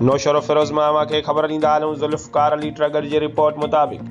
नौशर फिरोज़ मामा खे ख़बर ॾींदा हलूं। ज़ुल्फ़कार अली ट्रगर जी रिपोर्ट मुताबिक़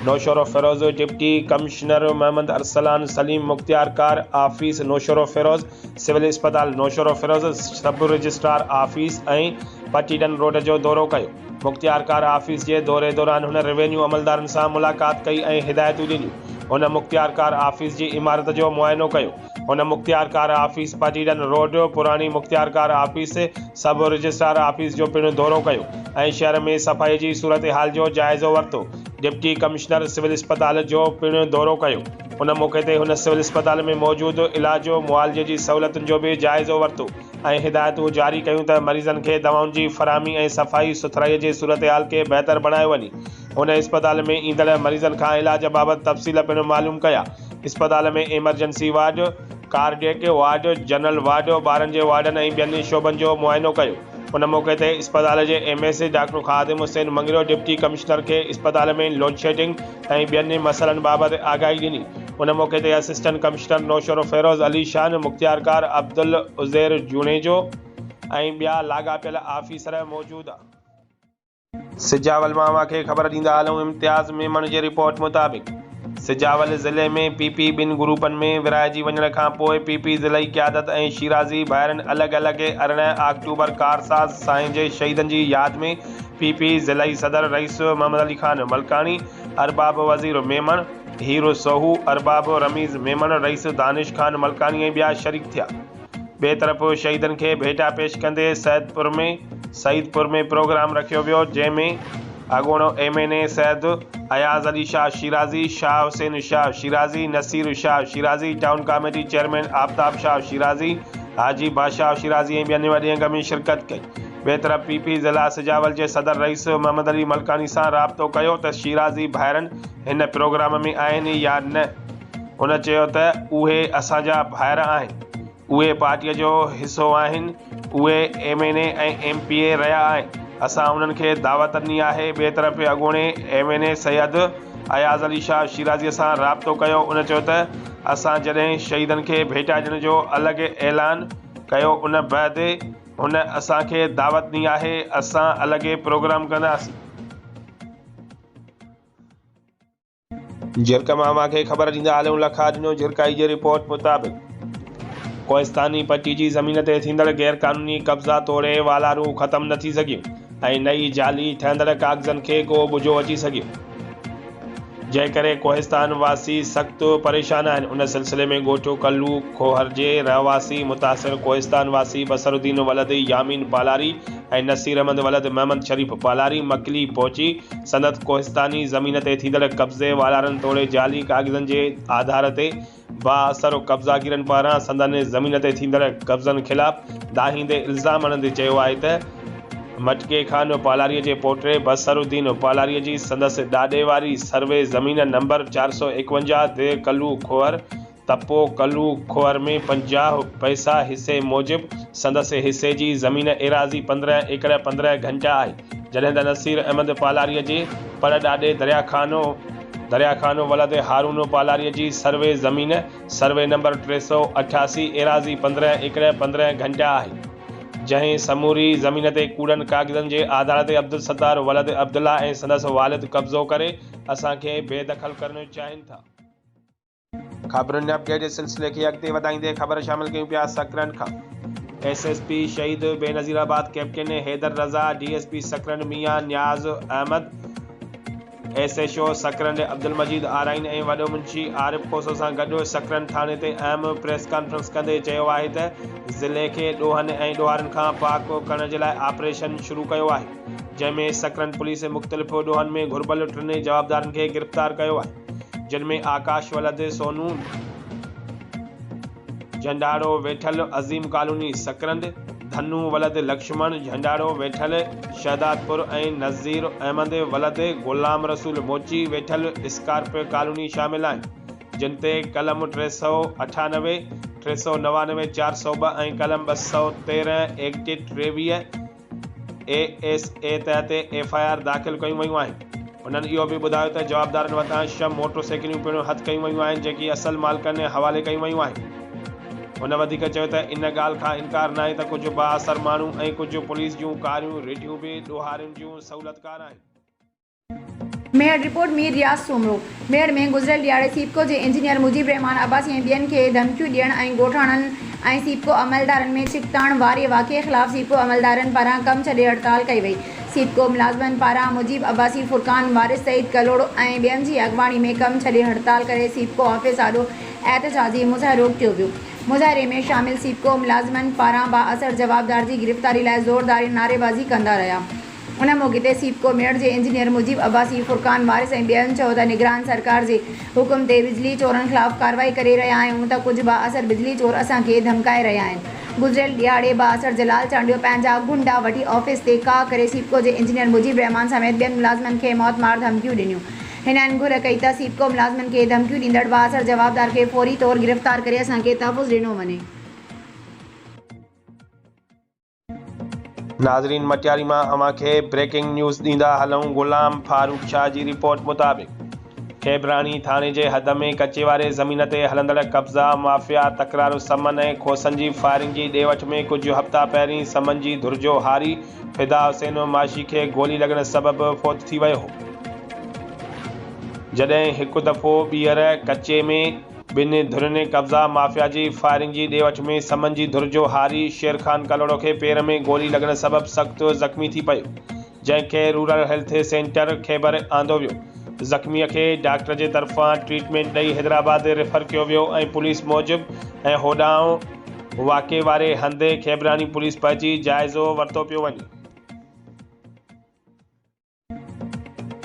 नौशर फिरोज़ डिप्टी कमिश्नर मोहम्मद अरसलान सलीम मुख्तियार कार आफ़ीस नौशर फिरोज़ सिविल अस्पताल नौशर फिरोज़ सब रजिस्ट्रार आफ़ीस ऐं पटीडन रोड जो दौरो कयो। मुख्तियार कार आफ़ीस जे दौरे दौरान हुन रेवेन्यू अमलदारनि सां मुलाक़ात कई ऐं हिदायतूं ॾिनियूं। हुन मुख्तियार कार आफ़ीस जी इमारत जो मुआइनो कयो। हुन मुख्तियार कार आफ़ीस पटीडन रोड पुरानी मुख्तियार कार आफ़ीस सब रजिस्ट्रार आफ़ीस जो पिणु दौरो कयो ऐं शहर में सफ़ाई जी सूरत हाल जो जाइज़ो वरितो। डिप्टी कमिश्नर सिविल अस्पताल जो पिणु दौरो कयो। हुन मौक़े ते हुन सिविल अस्पताल में मौजूदु इलाज मुआलजे जी सहूलियतुनि जो भी जाइज़ो वरितो ऐं हिदायतूं जारी कयूं त मरीज़नि खे दवाउनि जी फ़राहमी ऐं सफ़ाई सुथराईअ जी सूरत हाल खे बहितर बणायो वञे। हुन अस्पताल में ईंदड़ मरीज़नि खां इलाज बाबति तफ़सील पिणु मालूम कया। अस्पताल में emergency ward, cardiac ward, general ward, ॿारनि जे वार्डनि ऐं ॿियनि शोबनि जो मुआइनो कयो। हुन मौक़े ते अस्पताल जे MS doctor Khadim Hussain Mangrio deputy commissioner खे अस्पताल में लोड शेडिंग ऐं ॿियनि मसइलनि बाबति आगाही ॾिनी। हुन मौक़े ते असिस्टेंट कमिश्नर नौशर फिरोज़ अली शान, मुख्तियार कार अब्दुल उज़ैर जूनेजो ऐं ॿिया लाॻापियल आफ़ीसर मौजूदु। सिजावल मामा खे ख़बर ॾींदा हलूं। इम्तियाज़ मेमन जी रिपोर्ट मुताबिक़ सिजावल ज़िले में PP ॿिनि ग्रुपनि में विरहाइजी वञण खां पोइ PP ज़िलई क़यादत ऐं शिराज़ी भाइरनि अलॻि-अलॻि 18 अक्टूबर कारसाज़ साईं जे शहीदनि जी यादि में PP ज़िलई सदर रईस मोहम्मद अली खान मलकानी, अरबाब वज़ीर मेमन, हीरो सोहू, अरबाब रमीज़ मेमन, रईस दानिश खान मलकानी ऐं ॿिया शरीक थिया। ॿिए तरफ़ शहीदनि खे भेटा पेश कंदे सईदपुर में प्रोग्राम रखियो वियो, जंहिंमें अॻूणो MNA Syed Ayaz Ali Shah Shirazi, Shah Hussain Shah Shirazi, Naseer Shah Shirazi, town committee chairman Aftab Shah Shirazi, Haji Badshah Shirazi ऐं ॿियनि वॾी अंग में शिरकत कई। ॿिए तरफ़ PP ज़िला सिजावल जे सदर रईस मोहम्मद अली मलकानी सां राब्तो कयो त शिराज़ी भाइरनि हिन प्रोग्राम में आहिनि या न। हुन चयो त उहे असांजा भाइर आहिनि, उहे पार्टीअ जो हिसो आहिनि, उहे MNA ऐं MPA रहिया आहिनि, असां उन्हनि खे दावत ॾिनी आहे। ॿिए तरफ़ अॻूणे MNA सैयद अयाज़ अली शाह शिराज़ीअ सां राब्तो कयो। उन चयो त असां जॾहिं शहीदनि खे भेटा ॾियण जो अलॻि ऐलान कयो, उन बैदि हुन असांखे दावत ॾिनी आहे, असां अलॻि प्रोग्राम कंदासीं। झिरक मामा खे ख़बर ॾींदा हलूं। लखा ॾिनो झिरकाई जी रिपोर्ट मुताबिक़ कोहिस्तानी पट्टी जी ज़मीन ते थींदड़ गैरकानूनी कब्ज़ा तोड़े वालारू ख़त्म न थी सघियूं ऐं नई जाली ठहंदड़ कागज़नि खे को बुझो अची सघियो, जंहिं करे कोहिस्तान वासी सख़्त परेशान आहिनि। उन सिलसिले में ॻोठ कल्लू खोहर जे रहवासी मुतासिर कोहिस्तान वासी बसरुद्दीन वलद यामीन पालारी ऐं नसीर अहमद वलद महमद शरीफ़ पालारी मकली पहुची संदत कोहिस्तानी ज़मीन ते थींदड़ कब्ज़े वालारनि तोड़े जाली कागज़नि जे आधार ते बाअसर कब्ज़ागीरनि पारां संदन ज़मीन ते थींदड़ कब्ज़नि ख़िलाफ़ दाहींदे इल्ज़ाम हणंदे चयो आहे त मटके खान पालारीअ जे पोटे बसरुद्दीन पालारीअ जी संदसि ॾाॾे वारी सर्वे ज़मीन नंबर 451 ते कल्लू खोहर तपो कल्लू खोहर में 50 पैसा हिसे मूजिबि संदसि हिसे जी ज़मीन एराज़ी 15 एकड़ 15 घंटा आहे, जॾहिं त नसीर अहमद पालारीअ जे पर ॾाॾे दरियाखानो वलद हारून पालारीअ जी सर्वे ज़मीन सर्वे नंबर 388 एराज़ी 15 एकड़ 15 घंटा आहे, जंहिं समूरी ज़मीन ते कूड़नि कागज़नि जे आधार ते अब्दुल सत्तार वलद अब्दुल्ला ऐं संदसि वालिद कब्ज़ो करे असांखे बेदख़ल करणु चाहिनि था। ख़बरुनि अपडेट जे सिलसिले खे अॻिते वधाईंदे ख़बर शामिल कयूं पिया सकरन खां। SSP शहीद बेनज़ीराबाद कैप्टन हैदर रज़ा, DSP सकरन मियां न्याज़ अहमद, SHO सकरन अब्दुल मजीद आराइन ऐं वॾो मुंशी आरिफ खोसो सां गॾु सकरन थाणे ते अहम प्रेस कॉन्फ्रेंस कंदे चयो आहे त ज़िले खे ॾोहनि ऐं ॾोहारनि खां पाक करण जे लाइ ऑपरेशन शुरू कयो आहे, जंहिंमें सकरन पुलिस मुख़्तलिफ़ ॾोहनि में घुर्बल 3 जवाबदारनि खे गिरफ़्तार कयो आहे, जिन में आकाश वलद सोनू झंडाड़ो वेठल अज़ीम कॉलोनी सकरंद, धन्नू वलद लक्ष्मण झंडाड़ो वेठल शहदादपुर ऐं नज़ीर अहमद वलद गुलाम रसूल मोची वेठल स्कार्पियो कॉलोनी शामिल आहिनि, जिन ते कलम 398, 399, 402 ऐं कलम 213 एक्ट 23 ASA तहत FIR दाख़िल कयूं वयूं आहिनि। उन्हनि इहो बि ॿुधायो त जवाबदारनि वटां 6 मोटरसाइकिलियूं पिणु हथ कयूं वयूं आहिनि, जेकी असल मालिकनि हवाले कयूं वयूं आहिनि। हुन वधीक चयो त इन ॻाल्हि खां इनकार न आहे त कुझु बाअसर माण्हू ऐं कुझु पुलिस जूं कारियूं रेडियूं बि ॾोहारियुनि जूं सहूलियतकार आहिनि। मेहर रिपोर्ट मीर रियाज़ सोमरो। मेहर में गुज़िरियल ॾियारे सीपको जे इंजीनियर मुजीब रहमान अब्बासी ऐं ॿियनि खे धमकियूं ॾियण ऐं ॻोठाणनि ऐं सीपको अमलदारनि में छिकताण वारे वाक़िए ख़िलाफ़ सीपको अमलदारनि पारां कम छॾे हड़ताल कई वई। सीपको मुलाज़िमनि पारां मुजीब अब्बासी, फुरकान वारिस सईद कलोड़ो ऐं ॿियनि जी अॻवानी में कम छॾे हड़ताल करे सीपको ऑफिस आॾो एहतजाजी मुज़ाहिरो कयो वियो। मुज़ाहिरे में शामिल सीपको मुलाज़िमनि पारां बाअसर जवाबदार जी गिरफ़्तारी लाइ ज़ोरदार नारेबाज़ी कंदा रहिया। उन मौक़े ते सीपको मेयर जे इंजीनियर मुजीब अब्बासी, फुरकान वारिस ऐं ॿियनि चयो त निगरान सरकार जे हुकुम ते बिजली चोरनि ख़िलाफ़ कार्रवाई करे रहिया आहियूं त कुझु बाअसर बिजली चोर असांखे धमकाए रहिया आहिनि। गुज़िरियल ॾियारे बाअसर जलाल चांडियो पंहिंजा गुंडा वठी ऑफिस ते का करे सीपको जे इंजीनियर मुजीब रहमान समेत ॿियनि मुलाज़िमनि खे मौतमार धमकियूं ॾिनियूं। हिननि घुर कई त सीपको मुलाज़िमनि खे धमकियूं ॾींदड़ बाअसर जवाबदार खे फौरी तौरु गिरफ़्तार करे असांखे तहफ़ुज़ ॾिनो वञे। नाज़रीन, मटियारी मां अव्हांखे ब्रेकिंग न्यूज़ ॾींदा हलूं। ग़ुलाम फारूक शाह जी रिपोर्ट मुताबिक़ खेबरानी थाणे जे हद में कचे वारे ज़मीन ते हलंदड़ कब्ज़ा माफ़िया तकरार समन ऐं खोसनि जी फायरिंग जी ॾे वठ में कुझु हफ़्ता पहिरीं समन जी धुर जो हारी फिदा हुसैन माशी खे गोली लॻण सबबि फ़ौत थी वियो हो। जॾहिं हिकु दफ़ो ॿीहर कचे में ॿिनि धुरनि कब्ज़ा माफ़िया जी फायरिंग जी ॾे वठ में समन जी धुर जो हारी शेर खान कलोड़ो खे पेर में गोली लॻण सबबि सख़्तु ज़ख़्मी थी पियो, जंहिंखे रूरल हेल्थ सेंटर ख़ैबर आंदो वियो। ज़ख़्मीअ खे डॉक्टर जे तरफ़ां ट्रीटमेंट ॾेई हैदराबाद रेफर कयो वियो ऐं पुलिस मूजिबि ऐं होॾां वाक़े वारे हंधि खेबरानी पुलिस पहुची जाइज़ो वरितो पियो वञे।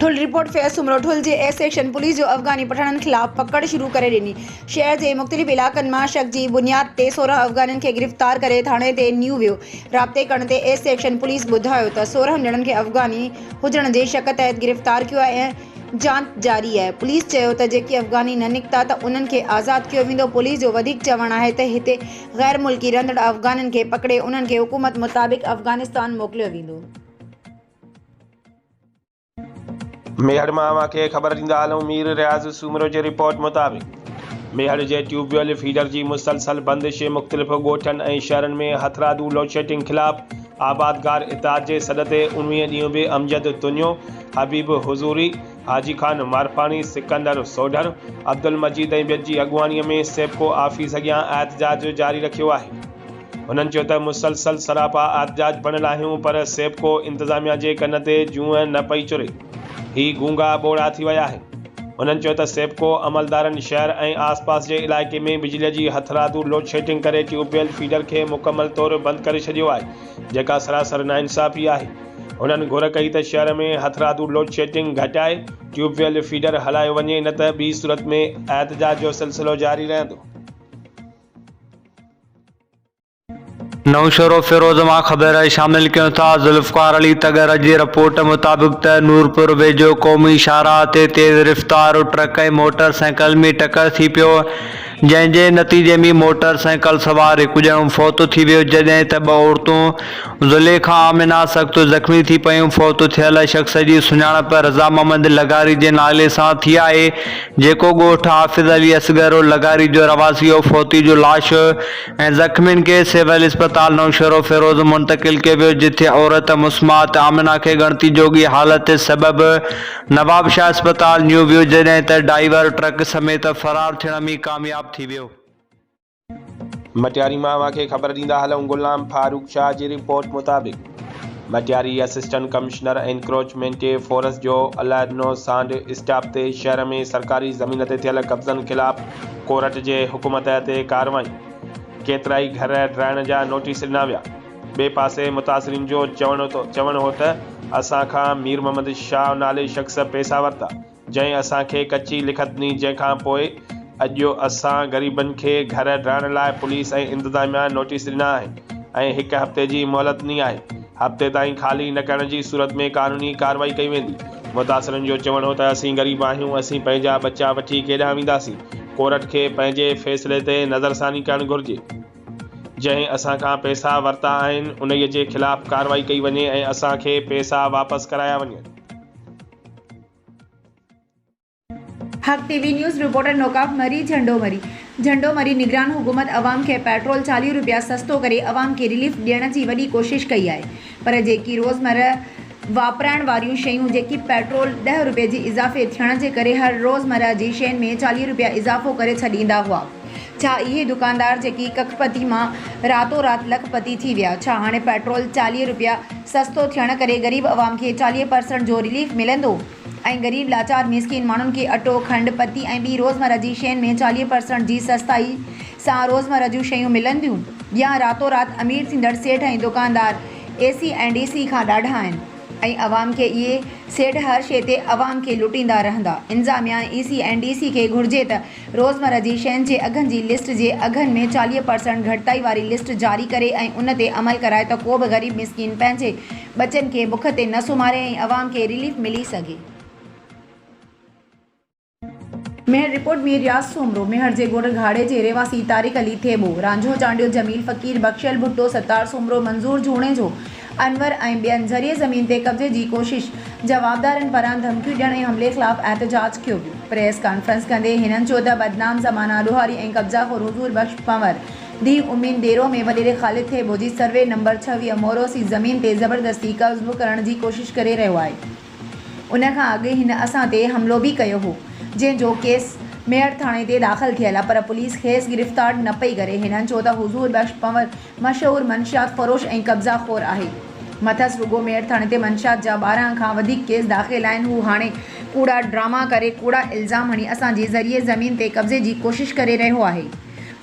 ठुल रिपोर्ट फैज़ सुमरो। ठुल जे ए सेक्शन पुलिस जो अफ़गानी पठाणनि ख़िलाफ़ पकड़ शुरू करे ॾिनी। शहर जे मुख़्तलिफ़ इलाक़नि मां शक जी बुनियाद ते 16 अफ़गानियुनि खे गिरफ़्तार करे थाणे ते न्यू वियो। राब्ते करण ते ए सेक्शन पुलिस ॿुधायो त 16 ॼणनि खे अफ़गानी हुजण जे शक तहत गिरफ़्तार कयो आहे ऐं जांच जारी आहे। पुलिस चयो त जेके अफ़गानी न निकिता त उन्हनि खे आज़ादु कयो वेंदो। पुलिस जो वधीक चवणु आहे त हिते ग़ैर मुल्की रहंदड़ अफ़गानियुनि खे पकड़े उन्हनि खे हुकूमत मुताबिक़ अफ़गानिस्तान मोकिलियो वेंदो। मेहर मां अव्हांखे ख़बर ॾींदा हलूं। मीर रियाज़ सूमरो जी रिपोर्ट मुताबिक़ मेहर जे ट्यूबवेल फीडर जी मुसलसल बंदिश मुख़्तलिफ़ ॻोठनि ऐं शहरनि में हथरादू लोडशेडिंग ख़िलाफ़ आबादगार इताद जे सॾ ते 19 ॾींहं बि अमजद तुनियो, हबीब हुज़ूरी, हाजी खान मारफानी, सिकंदर सोढर, अब्दुल मजीद ऐं ॿियनि जी अॻवानीअ में सेपको ऑफिस अॻियां एहतजाज जारी रखियो आहे। हुननि चयो त मुसलसल सरापा एहतजाज बणियल आहियूं पर सेपको इंतिज़ामिया जे कन ते जूअं न पई चुरे, ही गूंगा बोड़ा थी विया आहिनि। उन्हनि चयो त सेपको अमलदारनि शहर ऐं आसपास जे इलाइक़े में बिजलीअ जी हथरादू लोडशेडिंग करे ट्यूबवेल फीडर खे मुकमल तौरु बंदि करे छॾियो आहे, जेका सरासर नाइंसाफ़ी आहे। उन्हनि घुर कई त शहर में हथरादू लोडशेडिंग घटाए ट्यूबवेल फीडर हलायो वञे, न त ॿी सूरत में एहतजाज जो सिलसिलो जारी रहंदो। नौशरो फिरोज़ मां ख़बर शामिल कयूं था। ज़ुल्फ़कार अली तगर जी रिपोर्ट मुताबिक़ त नूरपुर वेझो क़ौमी शाहराह ते तेज़ रफ़्तार ट्रक ऐं मोटरसाइकिल में टकर थी पियो, जंहिंजे नतीजे में मोटरसाइकिल सवार हिकु ॼणो फ़ौत थी वियो, जॾहिं त ॿ औरतूं ज़ुलेखा आमिना सख़्तु ज़ख़्मी थी पयूं। फ़ौत थियल शख़्स जी सुञाणप रज़ा मोहम्मद लगारी जे नाले सां थी आहे, जेको ॻोठ हाफ़िज़ अली असगर लगारी जो रवासी हो। फ़ौती जो लाश ऐं ज़ख़्मियुनि खे सिविल अस्पताल नौशरो फिरोज़ मुंतक़िल कयो वियो, जिथे औरत मुस्मात आमिना खे गणती जोगी हालत सबबि नवाबशाह अस्पताल न्यू वियो, जॾहिं त ड्राइवर ट्रक समेत फ़रार थियण में कामयाब थी वियो। मटियारी मां अव्हांखे ख़बर ॾींदा हलूं। ग़ुलाम फारूक शाह जी रिपोर्ट मुताबिक़ Matiari assistant commissioner encroachment force जो अलाइदनो सांड स्टाफ ते शहर में सरकारी ज़मीन ते थियल कब्ज़नि ख़िलाफ़ कोर्ट जे हुकुम ते कार्रवाई। केतिराई घर ड्राइण जा नोटिस ॾिना विया। ॿिए पासे मुतासिरीन जो चवणु हो त असां खां मीर मोहम्मद शाह नाले शख़्स पैसा वरिता, जंहिं असांखे कची लिखत ॾिनी, जंहिंखां पोइ अॼु असां ग़रीबनि खे घर ड्राइण लाइ पुलिस ऐं इंतिज़ामिया नोटिस ॾिना आहिनि ऐं हिकु हफ़्ते जी मोहलत ॾिनी आहे। हफ़्ते ताईं ख़ाली न करण जी सूरत में क़ानूनी कार्रवाई कई वेंदी। मुतासिरनि जो चवणु हो त असीं ग़रीब आहियूं, असीं पंहिंजा बचा वठी केॾांहुं वेंदासीं। कोर्ट खे पंहिंजे फ़ैसिले ते नज़रसानी करणु घुरिजे। जंहिं असां खां पैसा वरिता आहिनि उन्हीअ जे ख़िलाफ़ कार्रवाई कई वञे ऐं असांखे पैसा वापसि कराया वञनि। हक़ टीवी न्यूज़ रिपोर्टर नौकाफ मरी झंडो मरी। झंडो मरी निगरान हुकूमत अवाम के पेट्रोल 40 रुपया सस्तो करे अवाम के रिलीफ ॾियण जी वॾी कोशिश कई आहे, पर जेकी रोज़मर्रा वापराइण वारियूं शयूं जेकी पेट्रोल 10 रुपये जी इज़ाफ़े थियण जे करे हर रोज़मर्रा जी शयुनि में 40 रुपया इज़ाफ़ो करे छॾींदा हुआ। छा इहे दुकानदार जेकी कखपति मां रातो रात लखपति थी विया? छा हाणे पेट्रोल 40 रुपया सस्तो थियण करे ग़रीब अवाम खे 40% जो रिलीफ मिलंदो ऐं ग़रीब लाचार मिसकिन माण्हुनि खे अटो खंड पती ऐं ॿी रोज़मर्रा जी शयुनि में 40% जी सस्ताई सां रोज़मर्रा जूं शयूं मिलंदियूं, या रातो रात अमीर थींदड़ सेठ ऐं दुकानदार AC ऐं DC खां ॾाढा आहिनि ऐं अवाम खे इहे सेठ हर शइ ते अवाम खे लुटींदा रहंदा। इंतिज़ामिया EC ऐं DC खे घुर्जे त रोज़मर्रा जी शयुनि जे अघनि जी लिस्ट जे अघनि में 40% घटिताई वारी लिस्ट जारी करे ऐं उन ते अमल कराए त को बि ग़रीब मिसकिन पंहिंजे बचनि खे बुख ते न सुम्हारे ऐं अवाम खे रिलीफ मिली सघे। मेहर रिपोर्ट में रियाज़ सोमरो। मेहर जे ॻोठ घाड़े जे रहवासी तारिक अली थेबो, रांझो चांडियो जमील फ़कीर बख्शियल भुट्टो सत्तार सोमरो मंज़ूर झूणे जो अनवर ऐं ॿियनि ज़रिए ज़मीन ते कब्ज़े जी कोशिश जवाबदारनि पारां धमकियूं ॾियण ऐं हमले ख़िलाफ़ एहतजाज कयो वियो। प्रेस कॉन्फ्रेंस कंदे हिननि चयो त बदनाम ज़माना ॾोहारी ऐं कब्ज़ाखोर हुज़ूर बख्श पंवर दी उमीद देरो में वॾेरे ख़ालिद थेबो जी सर्वे नंबर 26 मोरोसी ज़मीन ते ज़बरदस्ती कब्ज़ो करण जी कोशिश करे रहियो आहे। उन खां अॻु हिन असां ते हमिलो बि कयो हो, जंहिंजो केस मेहर थाणे ते दाख़िल थियल आहे, पर पुलिस खेसि गिरफ़्तार न पई करे। हिननि चयो त हुज़ूर बख्श पंवर मशहूर मंशियात फ़रोश ऐं कब्ज़ाखोर आहे। मथस रुगो मेहर थाणे ते मंशियात जा 12 खां वधीक केस दाख़िल आहिनि। हू हाणे कूड़ा ड्रामा करे कूड़ा इल्ज़ाम हणी असांजे ज़रिए ज़मीन ते कब्ज़े जी कोशिश करे रहियो आहे।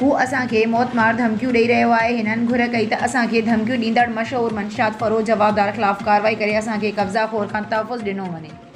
हू असांखे मौतमार धमकियूं ॾेई रहियो आहे। हिननि घुर कई त असांखे धमकियूं ॾींदड़ मशहूर मंशियात फ़रोश जवाबदार ख़िलाफ़ कार्रवाई करे असांखे कब्ज़ाखोर खां तहफ़ुज़ ॾिनो वञे।